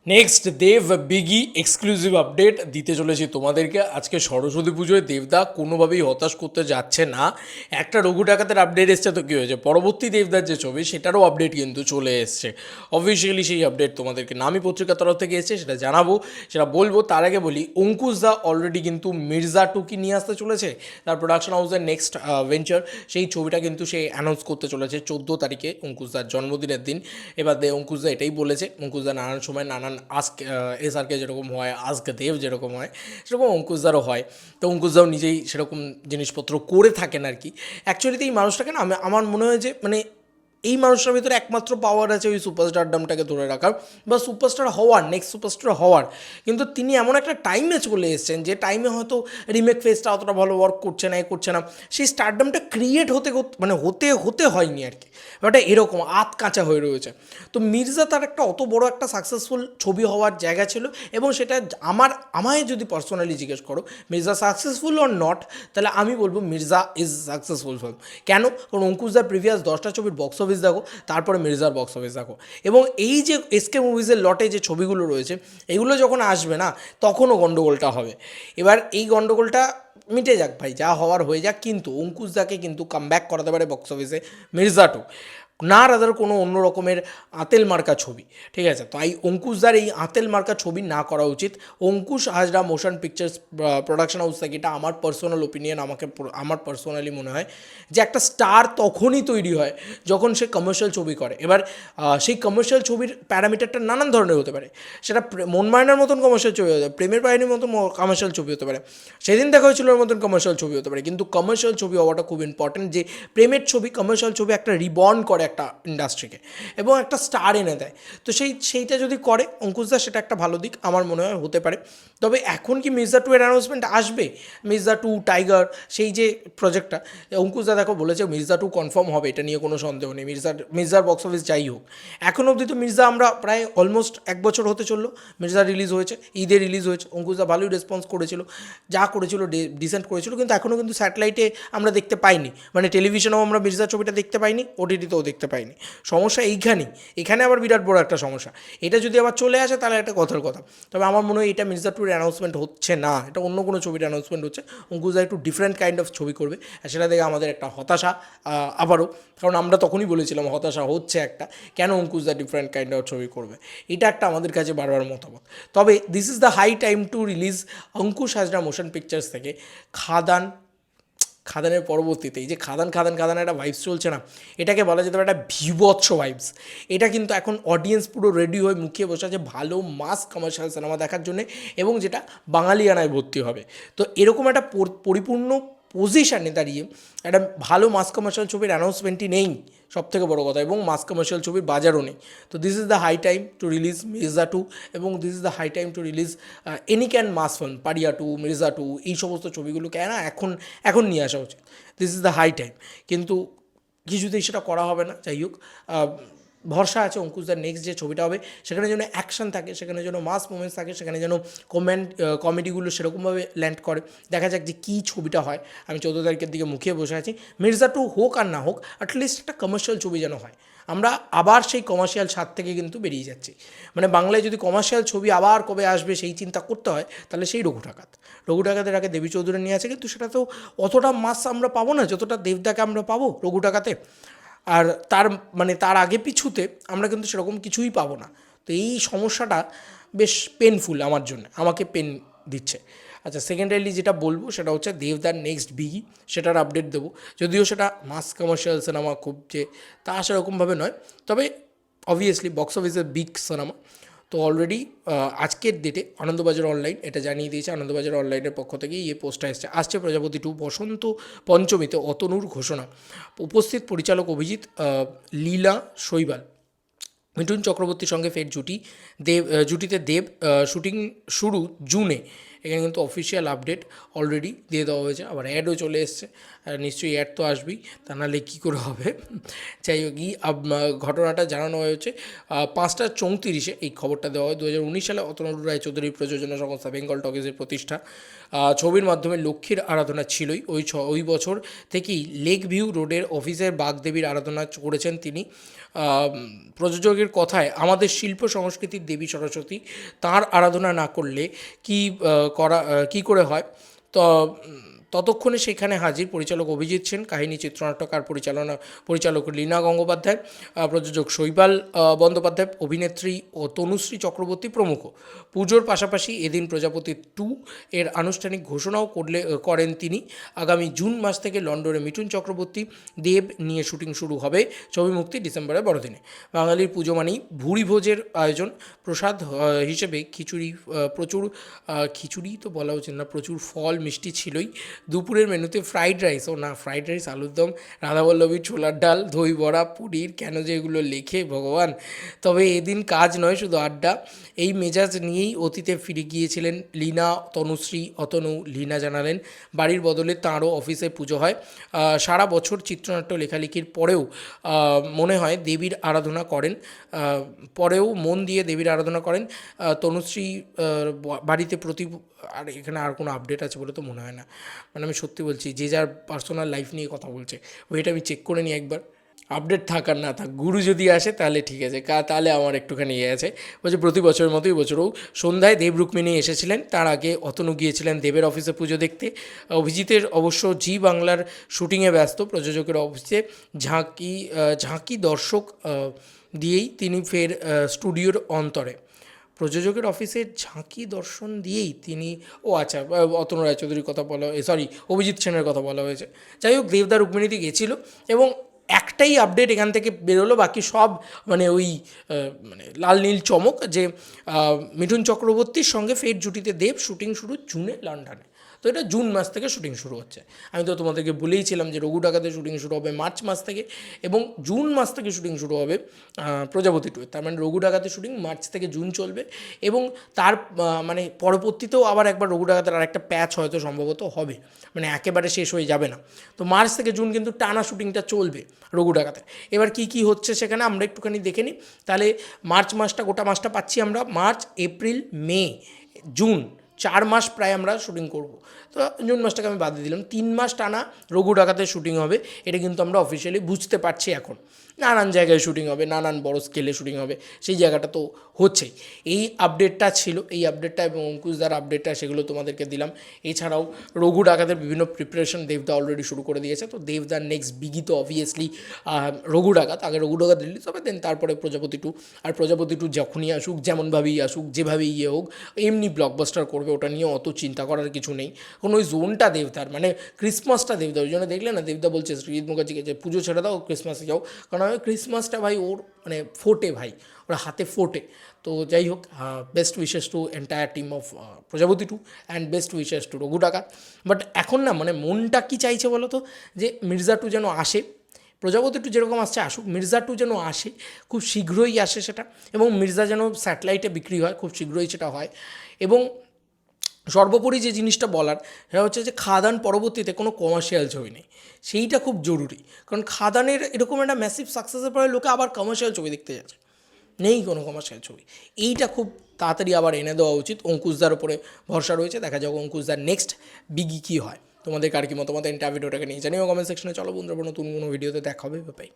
Next দেব biggie exclusive update দিতে চলেছি তোমাদেরকে। আজকে সরস্বতী পুজোয় দেবদা কোনোভাবেই হতাশ করতে যাচ্ছে না। একটা রঘু ডাকাতের আপডেট এসছে, তো কী হয়েছে, পরবর্তী দেবদার যে ছবি সেটারও আপডেট কিন্তু চলে এসছে অফিসিয়ালি। সেই আপডেট তোমাদেরকে নামি পত্রিকার তরফ থেকে এসছে, সেটা জানাবো, সেটা বলবো। তার আগে বলি, অঙ্কুশ দা অলরেডি কিন্তু মির্জা টুকি নিয়ে আসতে চলেছে। তার প্রোডাকশন হাউসের নেক্সট ভেঞ্চার, সেই ছবিটা কিন্তু সে অ্যানাউন্স করতে চলেছে 14 তারিখে, অঙ্কুশদার জন্মদিনের দিন। এবার অঙ্কুশদা এটাই বলেছে। অঙ্কুশদা নানান সময় নানান আস্ক এসআরকে যেরকম হয়, আস্ক দেব যেরকম হয়, সেরকম অঙ্কুশদারও হয়। তো অঙ্কুশদাও নিজেই সেরকম জিনিসপত্র করে থাকেন আর কি। অ্যাকচুয়ালিতে এই মানুষটাকে না আমার মনে হয় যে মানে এই মানুষটার ভিতরে একমাত্র পাওয়ার আছে ওই সুপারস্টারডামটাকে ধরে রাখার বা সুপারস্টার হওয়ার, নেক্সট সুপারস্টার হওয়ার। কিন্তু তিনি এমন একটা টাইমে চলে এসেছেন যে টাইমে হয়তো রিমেক ফেসটা অতটা ভালো ওয়ার্ক করছে না, করছে না। সেই স্টারডামটা ক্রিয়েট মানে হতে হয়নি আর কি। ব্যাপারটা এরকম আত কাঁচা হয়ে রয়েছে। তো মির্জা তার একটা অত বড় একটা সাকসেসফুল ছবি হওয়ার জায়গা ছিল, এবং সেটা আমায় যদি পার্সোনালি জিজ্ঞেস করো মির্জা সাকসেসফুল অর নট, তাহলে আমি বলবো মির্জা ইজ সাকসেসফুল ফিল্ম। কেন? কারণ অঙ্কুশদার প্রিভিয়াস 10টা ছবির বক্স অফিস দেখো, তারপরে মির্জার বক্স অফিস দেখো, এবং এই যে এসকে মুভিজের লটে যে ছবিগুলো রয়েছে এগুলো যখন আসবে না, তখনও গণ্ডগোলটা হবে। এবার এই গণ্ডগোলটা মিটে যাক ভাই, যা হওয়ার হয়ে যাক, কিন্তু অঙ্কুশদাকে কিন্তু কাম ব্যাক করাতে পারে বক্স অফিসে মির্জা টু, না রাদার কোনো অন্য রকমের আঁতেল মার্কা ছবি। ঠিক আছে, তো এই অঙ্কুশদার এই আঁতেল মার্কা ছবি না করা উচিত। Ankush Hazra motion pictures production house থেকে, এটা আমার পার্সোনাল ওপিনিয়ন, আমার পার্সোনালি মনে হয় যে একটা স্টার তখনই তৈরি হয় যখন সে কমার্শিয়াল ছবি করে। এবার সেই কমার্শিয়াল ছবির প্যারামিটারটা নানান ধরনের হতে পারে। সেটা মন মায়নার মতন কমার্শিয়াল ছবি হতে পারে, প্রেমের বাহিনীর মতন কমার্শিয়াল ছবি হতে পারে, সেদিন দেখা হয়েছিল ওর মতন কমার্শিয়াল ছবি হতে পারে। কিন্তু কমার্শিয়াল ছবি হওয়াটা খুব ইম্পর্টেন্ট, যে প্রেমের ছবি, কমার্শিয়াল ছবি একটা রিবর্ন করে একটা ইন্ডাস্ট্রিকে এবং একটা স্টার এনে দেয়। তো সেইটা যদি করে অঙ্কুশদা, সেটা একটা ভালো দিক আমার মনে হয় হতে পারে। তবে এখন কি মির্জা টু এর অ্যানাউন্সমেন্ট আসবে? মির্জা টু, টাইগার, সেই যে প্রজেক্টটা, অঙ্কুশদা দেখো বলেছে মির্জা টু কনফার্ম হবে, এটা নিয়ে কোনো সন্দেহ নেই। মির্জার বক্স অফিস যাই হোক, এখন অবধি তো মির্জা আমরা প্রায় অলমোস্ট 1 বছর হতে চললো মির্জা রিলিজ হয়েছে, ঈদে রিলিজ হয়েছে। অঙ্কুশদা ভালোই রেসপন্স করেছিল, যা করেছিল ডিসেন্ট করেছিল, কিন্তু এখনও কিন্তু স্যাটেলাইটে আমরা দেখতে পাইনি, মানে টেলিভিশনেও আমরা মির্জা ছবিটা দেখতে পাইনি, ওটিটিতেও দেখতে পাইনি। সমস্যা এইখানেই, এখানে আবার বিরাট বড় একটা সমস্যা। এটা যদি আবার চলে আসে তাহলে একটা কথার কথা। তবে আমার মনে হয় এটা মির্জা টুর অ্যানাউন্সমেন্ট হচ্ছে না, এটা অন্য কোনো ছবির অ্যানাউন্সমেন্ট হচ্ছে। অঙ্কুশদা একটু ডিফারেন্ট কাইন্ড অফ ছবি করবে, আর সেটা দেখে আমাদের একটা হতাশা আবারও, কারণ আমরা তখনই বলেছিলাম হতাশা হচ্ছে একটা, কেন অঙ্কুশদা ডিফারেন্ট কাইন্ড অফ ছবি করবে। এটা একটা আমাদের কাছে বারবার মতামত। তবে this is the high time to release Ankush Hazra motion pictures থেকে খাদান। খাদানের পরবর্তীতে এই যে খাদান খাদান খাদান একটা ভাইবস চলছে না, এটাকে বলা যেতে পারে একটা বিভৎস ভাইবস। এটা কিন্তু এখন অডিয়েন্স পুরো রেডি হয়ে মুখিয়ে বসে আছে ভালো মাস কমার্শিয়াল সিনেমা দেখার জন্যে, এবং যেটা বাঙালিয়ানায় ভর্তি হবে। তো এরকম একটা পরিপূর্ণ পজিশানে দাঁড়িয়ে একটা ভালো মাস কমার্শিয়াল ছবির অ্যানাউন্সমেন্টই নেই, সবথেকে বড় কথা, এবং মাস কমার্শিয়াল ছবির বাজারও নেই। তো this is the high time to release Mirza two, এবং this is the high time to release any can mass film, Pariah two, Mirza two, এই সমস্ত ছবিগুলোকে না এখন নিয়ে আসা উচিত। This is the high time, কিন্তু কিছুতেই সেটা করা হবে না। যাই হোক, ভরসা আছে অঙ্কুশদার নেক্সট যে ছবিটা হবে সেখানে যেন অ্যাকশন থাকে, সেখানে যেন মাস মুভমেন্টস থাকে, সেখানে যেন কমেডিগুলো সেরকমভাবে ল্যান্ড করে। দেখা যাক যে কী ছবিটা হয়। আমি 14 তারিখের দিকে মুখিয়ে বসে আছি। মির্জা টু হোক আর না হোক, অ্যাটলিস্ট একটা কমার্শিয়াল ছবি যেন হয়। আমরা আবার সেই কমার্শিয়াল স্বাদ থেকে কিন্তু বেরিয়ে যাচ্ছি। মানে বাংলায় যদি কমার্শিয়াল ছবি আবার কবে আসবে সেই চিন্তা করতে হয়, তাহলে সেই রঘু ডাকাতের আগে দেবী চৌধুরী নিয়ে আছে, কিন্তু সেটা তো অতটা মাস আমরা পাবো না যতটা দেবদাকে আমরা পাবো রঘু ডাকাতে। আর তার আগে পিছুতে আমরা কিন্তু সেরকম কিছুই পাবো না। তো এই সমস্যাটা বেশ পেনফুল আমার জন্য, আমাকে পেন দিচ্ছে। আচ্ছা, সেকেন্ডারিলি যেটা বলবো সেটা হচ্ছে দেবদার নেক্সট বিগি, সেটার আপডেট দেবো। যদিও সেটা মাস কমার্শিয়াল সিনেমা খুব যে তা সেরকমভাবে নয়, তবে অবভিয়াসলি বক্স অফিসের বিগ সিনেমা। তো অলরেডি আজকের ডেটে আনন্দবাজার অনলাইন এটা জানিয়ে দিয়েছে, আনন্দবাজার অনলাইনের পক্ষ থেকে এই পোস্টটা আসছে প্রজাপতি 2 বসন্ত পঞ্চমীতে অতনুর ঘোষণা। উপস্থিত পরিচালক অভিজিৎ, লীলা শৈবাল, মিঠুন চক্রবর্তীর সঙ্গে ফের জুটিতে দেব, শুটিং শুরু জুনে এখানে কিন্তু অফিসিয়াল আপডেট অলরেডি দিয়ে দেওয়া হয়েছে, আবার অ্যাডও চলে এসছে, নিশ্চয়ই অ্যাড তো আসবেই, তা নাহলে কী করে হবে। যাই হোক, ঘটনাটা জানানো হয়েছে 5:34 এই খবরটা দেওয়া হয়। 2019 সালে অতনু রায়চৌধুরী প্রযোজনা সংস্থা বেঙ্গল টকিজের প্রতিষ্ঠা। ছবির মাধ্যমে লক্ষ্মীর আরাধনা ছিলই, ওই বছর থেকেই লেক ভিউ রোডের অফিসের বাগদেবীর আরাধনা করেছেন তিনি। প্রযোজকের কথায়, আমাদের শিল্প সংস্কৃতির দেবী সরস্বতী, তাঁর আরাধনা না করলে কি করে হয়। তো ততক্ষণে সেখানে হাজির পরিচালক অভিজিৎ সেন, কাহিনী চিত্রনাট্যকার পরিচালক লীনা গঙ্গোপাধ্যায়, প্রযোজক শৈবাল বন্দ্যোপাধ্যায়, অভিনেত্রী ও তনুশ্রী চক্রবর্তী প্রমুখ। পুজোর পাশাপাশি এদিন প্রজাপতি 2 এর আনুষ্ঠানিক ঘোষণাও করেন তিনি। আগামী জুন মাস থেকে লন্ডনে মিঠুন চক্রবর্তী দেব নিয়ে শুটিং শুরু হবে। ছবি মুক্তি ডিসেম্বরের বড়দিনে। বাঙালির পুজো মানেই ভুরি ভোজের আয়োজন। প্রসাদ হিসেবে খিচুড়ি তো বলা উচিত না, প্রচুর ফল মিষ্টি ছিলই। দুপুরের মেনুতে ফ্রাইড রাইস আলুর দম, রাধাবল্লভীর ছোলার ডাল, দই বড়া, পনির, কেন যে এগুলো লেখে ভগবান। তবে এদিন কাজ নয়, শুধু আড্ডা। এই মেজাজ নিয়েই অতীতে ফিরে গিয়েছিলেন লীনা, তনুশ্রী। লীনা জানালেন, বাড়ির বদলে তাঁরও অফিসে পুজো হয়। সারা বছর চিত্রনাট্য লেখালেখির পরেও মনে হয় দেবীর আরাধনা করেন, মন দিয়ে দেবীর আরাধনা করেন। তনুশ্রী বাড়িতে আর এখানে আর কোনো আপডেট আছে বলে তো মনে হয় না, মানে আমি সত্যি বলছি, যে যার পার্সোনাল লাইফ নিয়ে কথা বলছে, ওইটা আমি চেক করে নিই একবার। আপডেট থাক আর না থাক, গুরু যদি আসে তাহলে ঠিক আছে, তাহলে আমার একটুখানি আছে। বলছে প্রতি বছরের মতোই বছরও সন্ধ্যায় দেব রুক্মিণী এসেছিলেন, তার আগে অতনু গিয়েছিলেন দেবের অফিসে পুজো দেখতে। অভিজিতের অবশ্য জি বাংলার শুটিংয়ে ব্যস্ত। প্রযোজকের অফিসে ঝাঁকি দর্শক দিয়েই তিনি ফের স্টুডিওর অন্তরে। প্রযোজকের অফিসের ঝাঁকি দর্শন দিয়েই তিনি আচ্ছা, অতনু রায়চৌধুরীর কথা বলা, অভিজিৎ সেনের কথা বলা হয়েছে। যাই হোক, দেবদা রুক্মিণীতে গেছিলো এবং একটাই আপডেট এখান থেকে বেরোলো, বাকি সব মানে লাল নীল চমক, যে মিঠুন চক্রবর্তীর সঙ্গে ফের জুটিতে দেব, শুটিং শুরু জুনে লন্ডনে। তো এটা জুন মাস থেকে শুটিং শুরু হচ্ছে। আমি তো তোমাদেরকে বলেইছিলাম যে রঘু ডাকাতে শুটিং শুরু হবে মার্চ মাস থেকে, এবং জুন মাস থেকে শুটিং শুরু হবে প্রজাপতি 2। তার মানে রঘু ডাকাতে শুটিং মার্চ থেকে জুন চলবে, এবং তার মানে পরবর্তীতেও আবার একবার রঘু ডাকাতের আর একটা প্যাচ হয়তো সম্ভবত হবে, মানে একেবারে শেষ হয়ে যাবে না। তো মার্চ থেকে জুন কিন্তু টানা শুটিংটা চলবে রঘু ডাকাতে। এবার কী হচ্ছে সেখানে আমরা একটুখানি দেখে নিই। তাহলে মার্চ মাসটা, গোটা মাসটা পাচ্ছি আমরা, মার্চ, এপ্রিল, মে, জুন, 4 মাস প্রায় আমরা শুটিং করব। তো জুন মাসটাকে আমি বাদ দিয়ে দিলাম, 3 মাস টানা রঘু ডাকাতের শুটিং হবে। এটা কিন্তু আমরা অফিসিয়ালি বুঝতে পারছি এখন। নানান জায়গায় শুটিং হবে, নানান বড় স্কেলে শুটিং হবে, সেই জায়গাটা তো হচ্ছেই। এই আপডেটটা ছিল, এই আপডেটটা এবং অঙ্কুশদার আপডেটটা, সেগুলো তোমাদেরকে দিলাম। এছাড়াও রঘু ডাকাতের বিভিন্ন প্রিপারেশন দেবদা অলরেডি শুরু করে দিয়েছে। তো দেবদার নেক্সট বিগি তো অবভিয়াসলি রঘু ডাকাত, আগে রঘু ডাকাত রিলিজ হবে, দেন তারপরে প্রজাপতি 2। আর প্রজাপতি 2 যখনই আসুক, যেমনভাবেই আসুক, যেভাবেই হোক, এমনি ব্লকবাস্টার করবে, ওটা নিয়ে অত চিন্তা করার কিছু নেই। কোনো ওই জোনটা দেবদার, মানে ক্রিসমাসটা দেবদা, ওই জন্য দেখলে না দেবদা বলছে সৃজিত মুখার্জিকে যে পুজো ছেড়ে দাও, ক্রিসমাসে যাও, কারণ ক্রিসমাসটা ভাই ওর মানে ফোটে, ভাই ওর হাতে ফোটে। তো যাই হোক, best wishes to entire team of প্রজাপতি 2 and best wishes to Raghu ডাকাত। বাট এখন না, মানে মনটা কী চাইছে বলো তো, যে মির্জা 2 যেন আসে, প্রজাপতি 2 যেরকম আসছে আসুক, মির্জা 2 যেন আসে, খুব শীঘ্রই আসে সেটা, এবং মির্জা যেন স্যাটেলাইটে বিক্রি হয়, খুব শীঘ্রই সেটা হয়। এবং সর্বোপরি যে জিনিসটা বলার, সেটা হচ্ছে যে খাদান পরবর্তীতে কোনো কমার্শিয়াল ছবি নেই, সেইটা খুব জরুরি। কারণ খাদানের এরকম একটা ম্যাসিভ সাকসেসের পরে লোকে আবার কমার্শিয়াল ছবি দেখতে যাচ্ছে, নেই কোনো কমার্শিয়াল ছবি। এইটা খুব তাড়াতাড়ি আবার এনে দেওয়া উচিত। অঙ্কুশদার ওপরে ভরসা রয়েছে, দেখা যাক অঙ্কুশদার নেক্সট বিগি কী হয়। তোমাদের কার কি মতামত, এন্টার ভিডিওটাকে নিয়ে জানিও কমেন্ট সেকশনে। চলো বন্ধুরা, নতুন কোনো ভিডিওতে দেখা হবে, বাই।